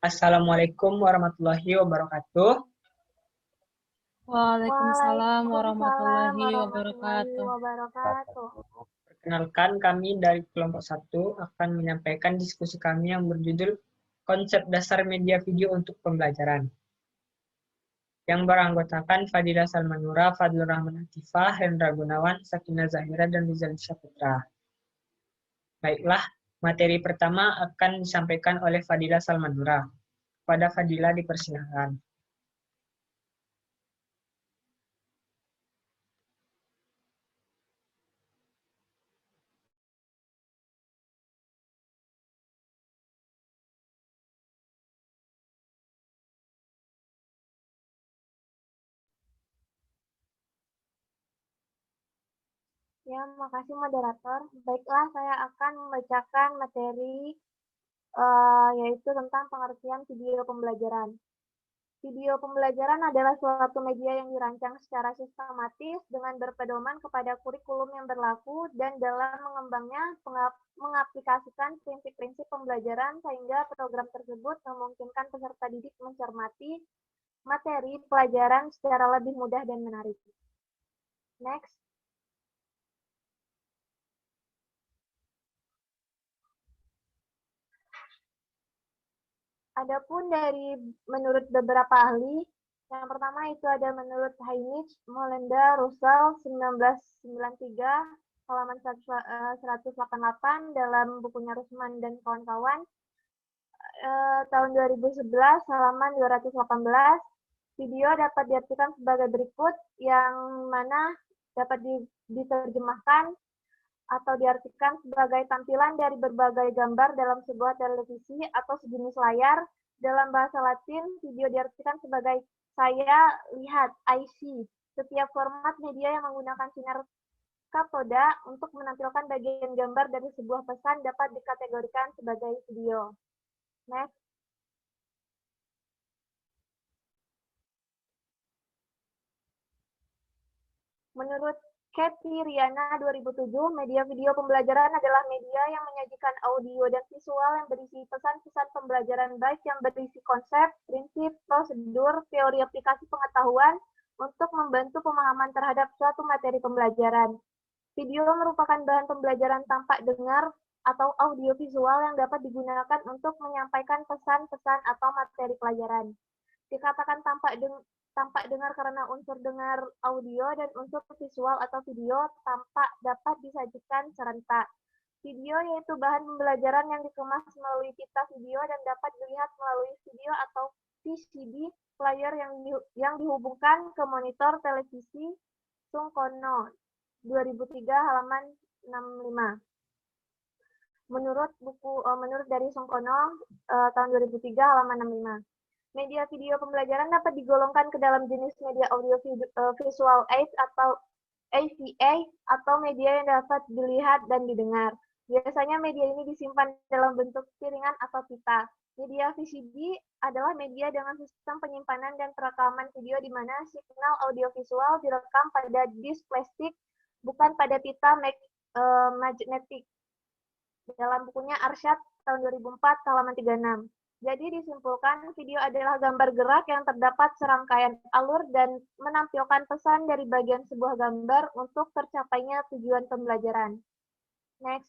Assalamualaikum warahmatullahi wabarakatuh. Waalaikumsalam Waalaikumsalam warahmatullahi warahmatullahi wabarakatuh. wabarakatuh. Perkenalkan, kami dari kelompok 1 akan menyampaikan diskusi kami yang berjudul Konsep Dasar Media Video untuk Pembelajaran. Yang beranggotakan Fadila Salmanura, Fadlur Rahman Atifah, Hendra Gunawan, Sakina Zahira, dan Rizal Syaputra. Baiklah, materi pertama akan disampaikan oleh Fadila Salmanura. Pada Fadila dipersilakan. Ya, makasih moderator. Baiklah, saya akan membacakan materi yaitu tentang pengertian video pembelajaran. Video pembelajaran adalah suatu media yang dirancang secara sistematis dengan berpedoman kepada kurikulum yang berlaku dan dalam mengembangnya mengaplikasikan prinsip-prinsip pembelajaran sehingga program tersebut memungkinkan peserta didik mencermati materi pelajaran secara lebih mudah dan menarik. Next. Adapun dari menurut beberapa ahli, yang pertama itu ada menurut Heinrich Mollenda Russell 1993 halaman 188 dalam bukunya Rusman dan kawan-kawan tahun 2011 halaman 218. Video dapat diartikan sebagai berikut, yang mana dapat diterjemahkan atau diartikan sebagai tampilan dari berbagai gambar dalam sebuah televisi atau sejenis layar. Dalam bahasa Latin, video diartikan sebagai saya lihat, I see. Setiap format media yang menggunakan sinar katoda untuk menampilkan bagian gambar dari sebuah pesan dapat dikategorikan sebagai video. Next. Menurut Kathy Riana 2007, media video pembelajaran adalah media yang menyajikan audio dan visual yang berisi pesan-pesan pembelajaran baik yang berisi konsep, prinsip, prosedur, teori aplikasi pengetahuan untuk membantu pemahaman terhadap suatu materi pembelajaran. Video merupakan bahan pembelajaran tampak dengar atau audio visual yang dapat digunakan untuk menyampaikan pesan-pesan atau materi pelajaran. Dikatakan tampak dengar karena unsur dengar audio dan unsur visual atau video tampak dapat disajikan serentak. Video yaitu bahan pembelajaran yang dikemas melalui pita video dan dapat dilihat melalui video atau VCD player yang dihubungkan ke monitor televisi Sungkono 2003 halaman 65. Menurut dari Sungkono tahun 2003 halaman 65. Media video pembelajaran dapat digolongkan ke dalam jenis media audio visual aid atau AVA atau media yang dapat dilihat dan didengar. Biasanya media ini disimpan dalam bentuk piringan atau pita. Media VCD adalah media dengan sistem penyimpanan dan perekaman video di mana signal audiovisual direkam pada disk plastik, bukan pada pita magnetik. Dalam bukunya Arsyad tahun 2004 halaman 36. Jadi disimpulkan, video adalah gambar gerak yang terdapat serangkaian alur dan menampilkan pesan dari bagian sebuah gambar untuk tercapainya tujuan pembelajaran. Next.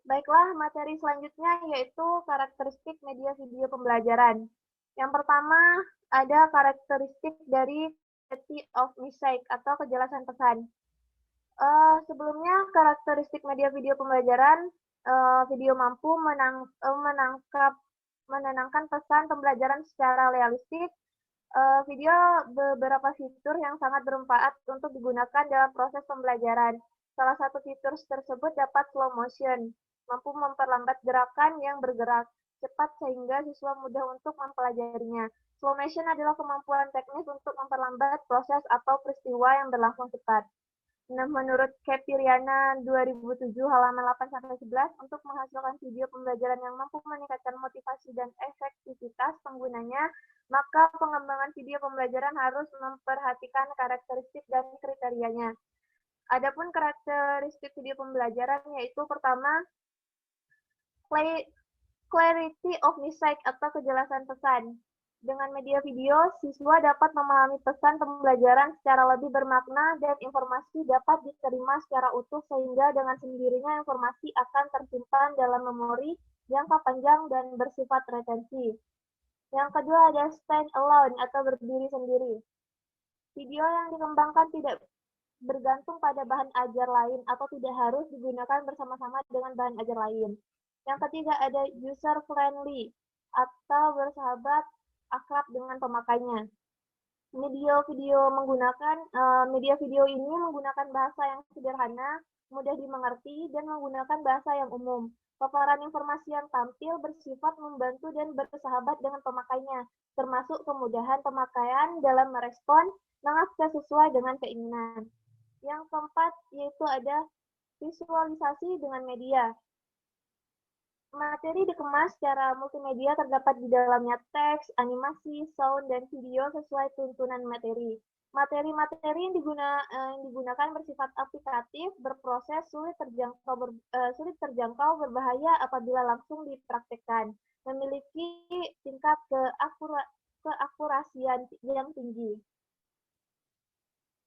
Baiklah, materi selanjutnya yaitu karakteristik media video pembelajaran. Yang pertama, ada karakteristik dari clarity of message atau kejelasan pesan. Sebelumnya, karakteristik media video pembelajaran, video mampu menenangkan pesan pembelajaran secara realistik. Video beberapa fitur yang sangat bermanfaat untuk digunakan dalam proses pembelajaran. Salah satu fitur tersebut dapat slow motion, mampu memperlambat gerakan yang bergerak cepat sehingga siswa mudah untuk mempelajarinya. Slow motion adalah kemampuan teknis untuk memperlambat proses atau peristiwa yang berlangsung cepat. Nah, menurut Katy Riana 2007 halaman 8-11, untuk menghasilkan video pembelajaran yang mampu meningkatkan motivasi dan efektivitas penggunanya, maka pengembangan video pembelajaran harus memperhatikan karakteristik dan kriterianya. Adapun karakteristik video pembelajaran yaitu pertama, clarity of message atau kejelasan pesan. Dengan media video, siswa dapat memahami pesan pembelajaran secara lebih bermakna dan informasi dapat diterima secara utuh sehingga dengan sendirinya informasi akan tersimpan dalam memori jangka panjang dan bersifat retensi. Yang kedua ada stand alone atau berdiri sendiri. Video yang dikembangkan tidak bergantung pada bahan ajar lain atau tidak harus digunakan bersama-sama dengan bahan ajar lain. Yang ketiga ada user friendly atau bersahabat akrab dengan pemakainya. Media video ini menggunakan bahasa yang sederhana, mudah dimengerti, dan menggunakan bahasa yang umum. Paparan informasi yang tampil bersifat membantu dan bersahabat dengan pemakainya, termasuk kemudahan pemakaian dalam merespon mengakses sesuai dengan keinginan. Yang keempat yaitu ada visualisasi dengan media. Materi dikemas secara multimedia, terdapat di dalamnya teks, animasi, sound, dan video sesuai tuntunan materi. Materi-materi yang digunakan bersifat aplikatif, berproses, sulit terjangkau, berbahaya apabila langsung dipraktikkan, memiliki tingkat keakurasian yang tinggi.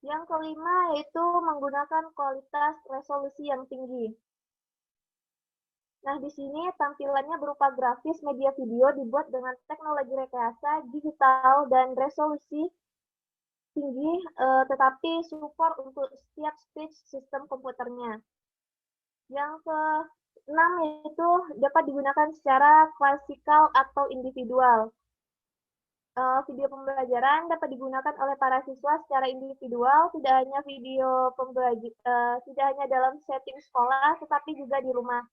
Yang kelima yaitu menggunakan kualitas resolusi yang tinggi. Nah, di sini tampilannya berupa grafis media video dibuat dengan teknologi rekayasa digital dan resolusi tinggi, tetapi support untuk setiap speech sistem komputernya. Yang ke-6 yaitu dapat digunakan secara klasikal atau individual. Video pembelajaran dapat digunakan oleh para siswa secara individual, tidak hanya dalam setting sekolah, tetapi juga di rumah.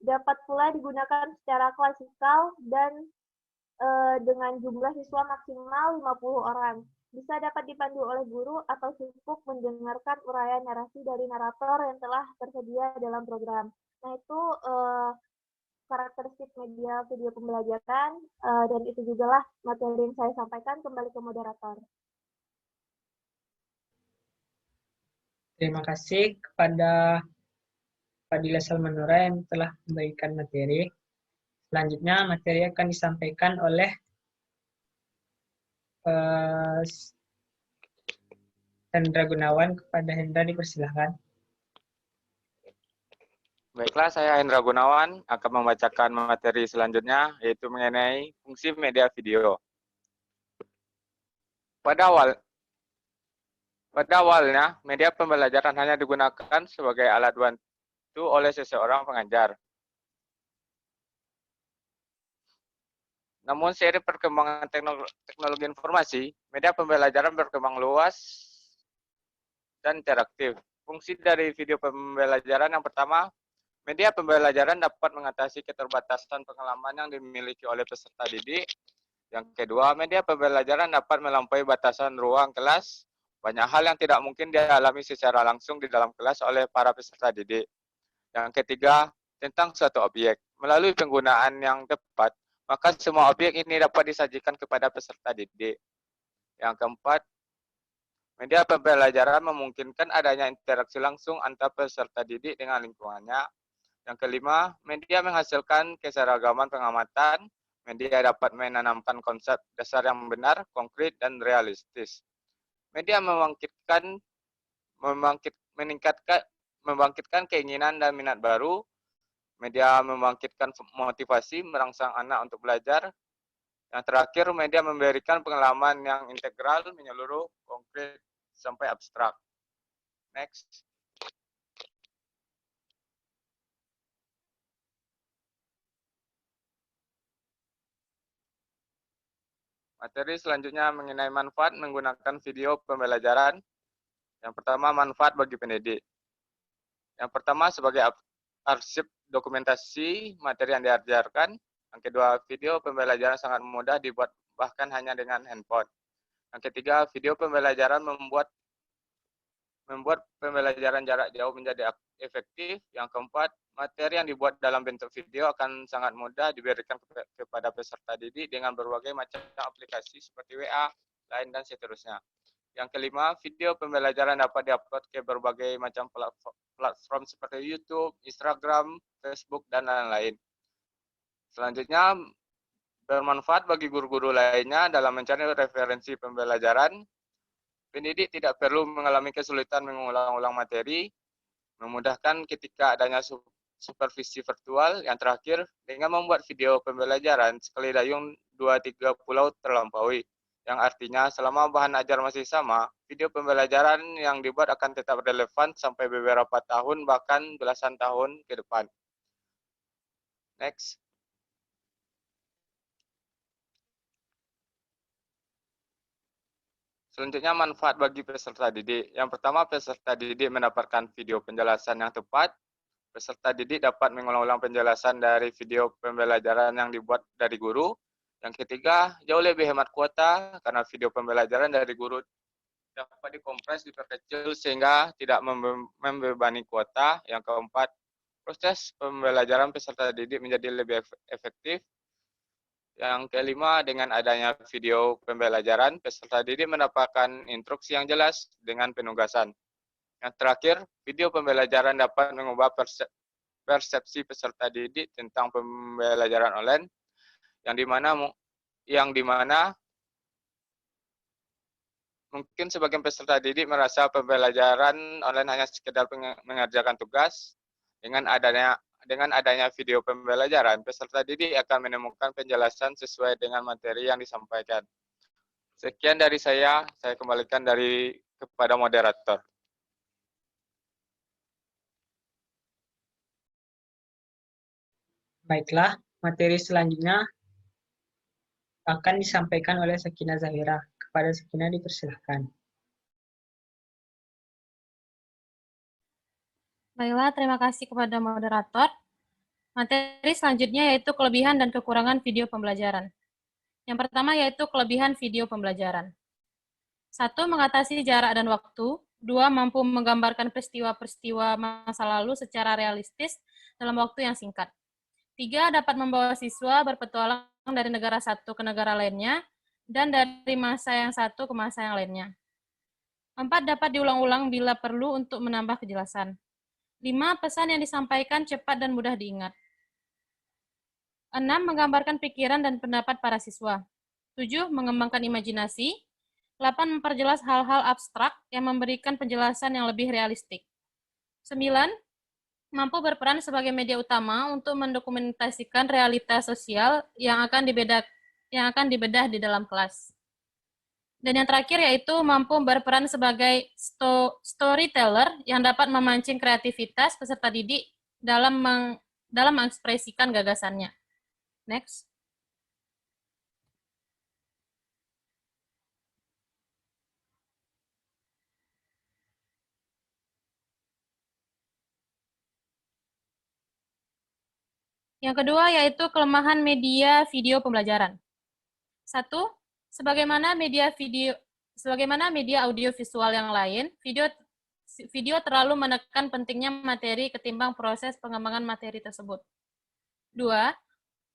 Dapat pula digunakan secara klasikal dan dengan jumlah siswa maksimal 50 orang. Bisa dapat dipandu oleh guru atau cukup mendengarkan uraian narasi dari narator yang telah tersedia dalam program. Nah, itu karakteristik media video pembelajaran, dan itu juga lah materi yang saya sampaikan. Kembali ke moderator. Terima kasih kepada Fadila Salmanura yang telah memberikan materi. Selanjutnya materi akan disampaikan oleh Hendra Gunawan. Kepada Hendra dipersilahkan. Baiklah, saya Hendra Gunawan akan membacakan materi selanjutnya, yaitu mengenai fungsi media video. Pada awalnya, media pembelajaran hanya digunakan sebagai alat bantu oleh seseorang pengajar. Namun seiring perkembangan teknologi informasi, media pembelajaran berkembang luas dan interaktif. Fungsi dari video pembelajaran yang pertama, media pembelajaran dapat mengatasi keterbatasan pengalaman yang dimiliki oleh peserta didik. Yang kedua, media pembelajaran dapat melampaui batasan ruang kelas. Banyak hal yang tidak mungkin dialami secara langsung di dalam kelas oleh para peserta didik. Yang ketiga, tentang suatu objek. Melalui penggunaan yang tepat, maka semua objek ini dapat disajikan kepada peserta didik. Yang keempat, media pembelajaran memungkinkan adanya interaksi langsung antara peserta didik dengan lingkungannya. Yang kelima, media menghasilkan keseragaman pengamatan. Media dapat menanamkan konsep dasar yang benar, konkret, dan realistis. Media membangkitkan keinginan dan minat baru. Media membangkitkan motivasi, merangsang anak untuk belajar. Yang terakhir, media memberikan pengalaman yang integral, menyeluruh, konkret, sampai abstrak. Next. Materi selanjutnya mengenai manfaat menggunakan video pembelajaran. Yang pertama, manfaat bagi pendidik. Yang pertama, sebagai arsip dokumentasi materi yang diajarkan. Yang kedua, video pembelajaran sangat mudah dibuat bahkan hanya dengan handphone. Yang ketiga, video pembelajaran membuat pembelajaran jarak jauh menjadi efektif. Yang keempat, materi yang dibuat dalam bentuk video akan sangat mudah diberikan kepada peserta didik dengan berbagai macam aplikasi seperti WA, Line, dan seterusnya. Yang kelima, video pembelajaran dapat diupload ke berbagai macam platform seperti YouTube, Instagram, Facebook, dan lain-lain. Selanjutnya, bermanfaat bagi guru-guru lainnya dalam mencari referensi pembelajaran. Pendidik tidak perlu mengalami kesulitan mengulang-ulang materi, memudahkan ketika adanya supervisi virtual. Yang terakhir, dengan membuat video pembelajaran, sekali dayung 2-3 pulau terlampaui. Yang artinya, selama bahan ajar masih sama, video pembelajaran yang dibuat akan tetap relevan sampai beberapa tahun, bahkan belasan tahun ke depan. Next. Selanjutnya, manfaat bagi peserta didik. Yang pertama, peserta didik mendapatkan video penjelasan yang tepat. Peserta didik dapat mengulang-ulang penjelasan dari video pembelajaran yang dibuat dari guru. Yang ketiga, jauh lebih hemat kuota karena video pembelajaran dari guru dapat dikompres, diperkecil sehingga tidak membebani kuota. Yang keempat, proses pembelajaran peserta didik menjadi lebih efektif. Yang kelima, dengan adanya video pembelajaran, peserta didik mendapatkan instruksi yang jelas dengan penugasan. Yang terakhir, video pembelajaran dapat mengubah persepsi peserta didik tentang pembelajaran online, yang dimana mungkin sebagian peserta didik merasa pembelajaran online hanya sekedar mengerjakan tugas. Dengan adanya video pembelajaran, peserta didik akan menemukan penjelasan sesuai dengan materi yang disampaikan. Sekian dari saya kembalikan kepada moderator. Baiklah, materi selanjutnya akan disampaikan oleh Sakinah Zahira. Kepada Sakinah dipersilahkan. Baiklah, terima kasih kepada moderator. Materi selanjutnya yaitu kelebihan dan kekurangan video pembelajaran. Yang pertama yaitu kelebihan video pembelajaran. 1. Mengatasi jarak dan waktu. 2. Mampu menggambarkan peristiwa-peristiwa masa lalu secara realistis dalam waktu yang singkat. 3. Dapat membawa siswa berpetualang dari negara satu ke negara lainnya, dan dari masa yang satu ke masa yang lainnya. 4. Dapat diulang-ulang bila perlu untuk menambah kejelasan. 5. Pesan yang disampaikan cepat dan mudah diingat. 6. Menggambarkan pikiran dan pendapat para siswa. 7. Mengembangkan imajinasi. 8. Memperjelas hal-hal abstrak yang memberikan penjelasan yang lebih realistik. 9. Mampu berperan sebagai media utama untuk mendokumentasikan realitas sosial yang akan dibedah di dalam kelas. Dan yang terakhir yaitu mampu berperan sebagai storyteller yang dapat memancing kreativitas peserta didik dalam mengekspresikan gagasannya. Next. Yang kedua yaitu kelemahan media video pembelajaran. 1. Sebagaimana media audio visual yang lain, video terlalu menekan pentingnya materi ketimbang proses pengembangan materi tersebut. 2.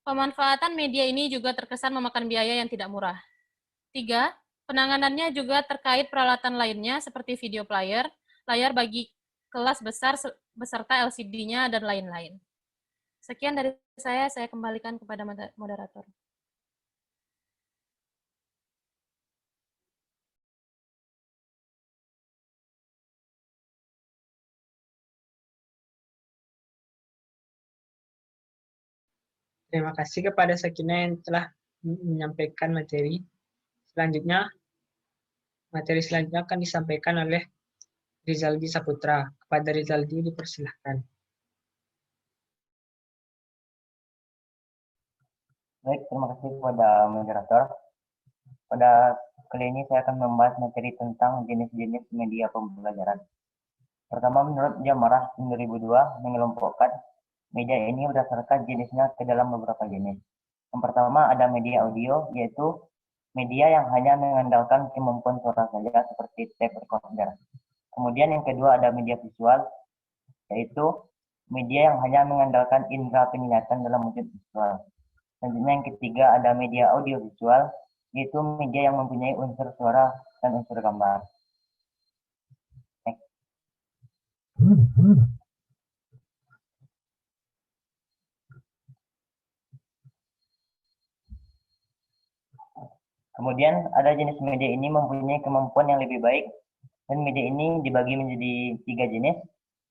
Pemanfaatan media ini juga terkesan memakan biaya yang tidak murah. 3. Penanganannya juga terkait peralatan lainnya seperti video player, layar bagi kelas besar beserta LCD-nya, dan lain-lain. Sekian dari saya kembalikan kepada moderator. Terima kasih kepada Sakinah yang telah menyampaikan materi. Materi selanjutnya akan disampaikan oleh Rizaldi Saputra. Kepada Rizaldi dipersilahkan. Baik, terima kasih kepada moderator. Pada kali ini saya akan membahas materi tentang jenis-jenis media pembelajaran. Pertama, menurut Jamarah 2002 mengelompokkan media ini berdasarkan jenisnya ke dalam beberapa jenis. Yang pertama ada media audio, yaitu media yang hanya mengandalkan kemampuan suara saja seperti tape recorder. Kemudian yang kedua ada media visual, yaitu media yang hanya mengandalkan indera penglihatan dalam wujud visual. Selanjutnya yang ketiga ada media audiovisual, yaitu media yang mempunyai unsur suara dan unsur gambar. Next. Kemudian ada jenis media ini mempunyai kemampuan yang lebih baik, dan media ini dibagi menjadi 3 jenis.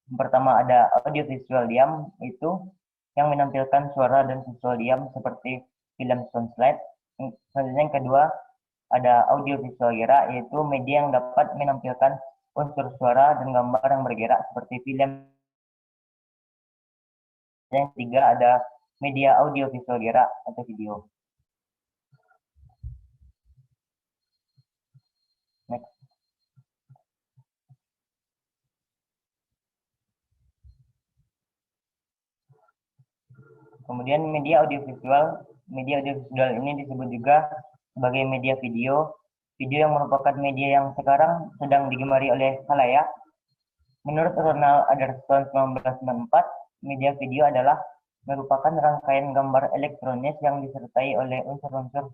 Yang pertama ada audiovisual diam, itu yang menampilkan suara dan visual diam seperti film sound slide. Selanjutnya yang kedua ada audiovisual gerak, yaitu media yang dapat menampilkan unsur suara dan gambar yang bergerak seperti film. Yang ketiga ada media audiovisual gerak atau video. Next. Kemudian media audiovisual ini disebut juga sebagai media video. Video yang merupakan media yang sekarang sedang digemari oleh khalayak. Menurut Ronald Aderson 1994, media video adalah merupakan rangkaian gambar elektronis yang disertai oleh unsur-unsur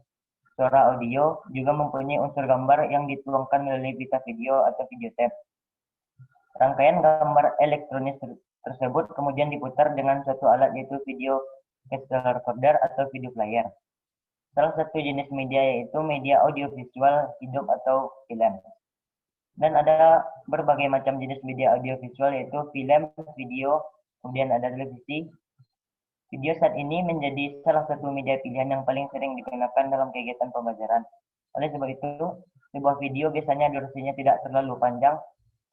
suara audio, juga mempunyai unsur gambar yang dituangkan melalui pita video atau videotape. Rangkaian gambar elektronis tersebut kemudian diputar dengan suatu alat, yaitu video cassette recorder atau video player. Salah satu jenis media yaitu media audiovisual hidup atau film. Dan ada berbagai macam jenis media audiovisual, yaitu film, video, kemudian ada televisi. Video saat ini menjadi salah satu media pilihan yang paling sering digunakan dalam kegiatan pembelajaran. Oleh sebab itu, sebuah video biasanya durasinya tidak terlalu panjang,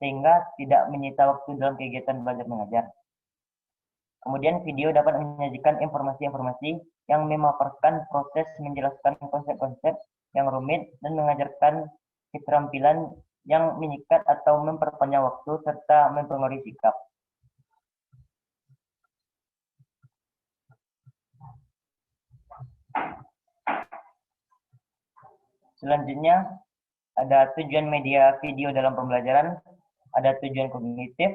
sehingga tidak menyita waktu dalam kegiatan belajar mengajar. Kemudian video dapat menyajikan informasi-informasi yang memaparkan proses, menjelaskan konsep-konsep yang rumit, dan mengajarkan keterampilan yang menyikat atau memperpanjang waktu, serta mempengaruhi sikap. Selanjutnya, ada tujuan media video dalam pembelajaran. Ada tujuan kognitif,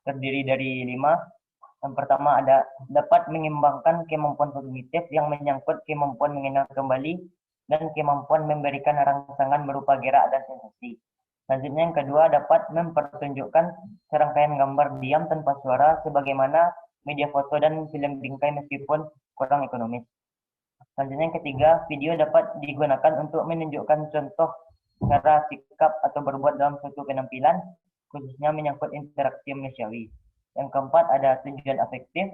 terdiri dari 5. Yang pertama ada dapat mengembangkan kemampuan kognitif yang menyangkut kemampuan mengenal kembali dan kemampuan memberikan rangsangan berupa gerak dan sensasi. Selanjutnya yang kedua dapat mempertunjukkan serangkaian gambar diam tanpa suara sebagaimana media foto dan film bingkai meskipun kurang ekonomis. Selanjutnya yang ketiga, video dapat digunakan untuk menunjukkan contoh cara sikap atau berbuat dalam suatu penampilan, khususnya menyangkut interaksi manusiawi. Yang keempat ada tujuan afektif.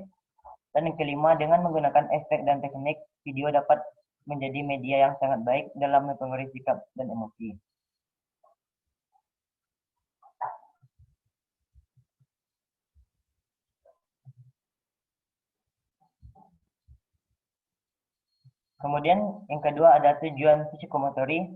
Dan yang kelima, dengan menggunakan efek dan teknik, video dapat menjadi media yang sangat baik dalam mempengaruhi sikap dan emosi. Kemudian yang kedua ada tujuan psikomotori,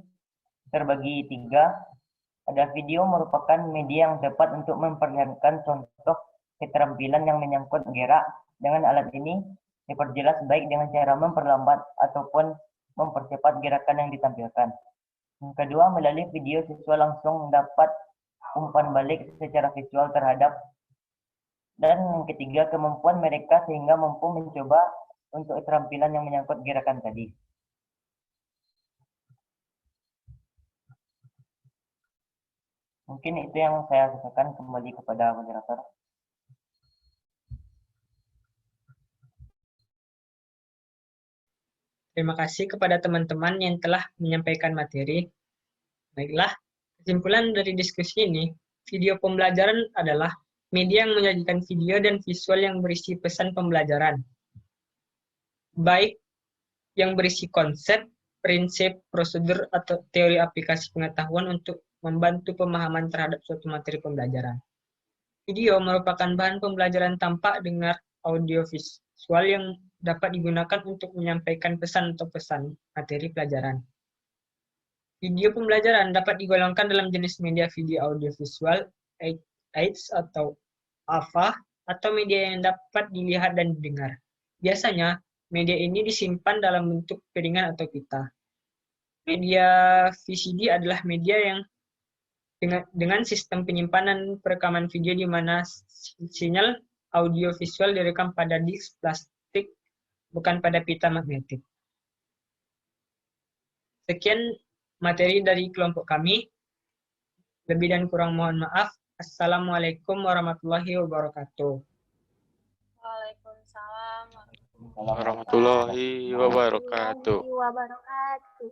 terbagi 3. Ada video merupakan media yang tepat untuk memperlihatkan contoh keterampilan yang menyangkut gerak. Dengan alat ini diperjelas baik dengan cara memperlambat ataupun mempercepat gerakan yang ditampilkan. Yang kedua, melalui video siswa langsung dapat umpan balik secara visual terhadap. Dan yang ketiga, kemampuan mereka sehingga mampu mencoba untuk keterampilan yang menyangkut gerakan tadi. Mungkin itu yang saya sampaikan, kembali kepada moderator. Terima kasih kepada teman-teman yang telah menyampaikan materi. Baiklah, kesimpulan dari diskusi ini, video pembelajaran adalah media yang menyajikan video dan visual yang berisi pesan pembelajaran, baik yang berisi konsep, prinsip, prosedur, atau teori aplikasi pengetahuan untuk membantu pemahaman terhadap suatu materi pembelajaran. Video merupakan bahan pembelajaran tampak, dengar, audio, visual yang dapat digunakan untuk menyampaikan pesan atau pesan materi pelajaran. Video pembelajaran dapat digolongkan dalam jenis media video audiovisual, AIDS atau AVA, atau media yang dapat dilihat dan didengar. Biasanya, media ini disimpan dalam bentuk piringan atau pita. Media VCD adalah media yang dengan sistem penyimpanan perekaman video di mana sinyal audio visual direkam pada disk plastik, bukan pada pita magnetik. Sekian materi dari kelompok kami. Lebih dan kurang mohon maaf. Assalamualaikum warahmatullahi wabarakatuh. Waalaikumsalam. Warahmatullahi wabarakatuh. Warahmatullahi wabarakatuh.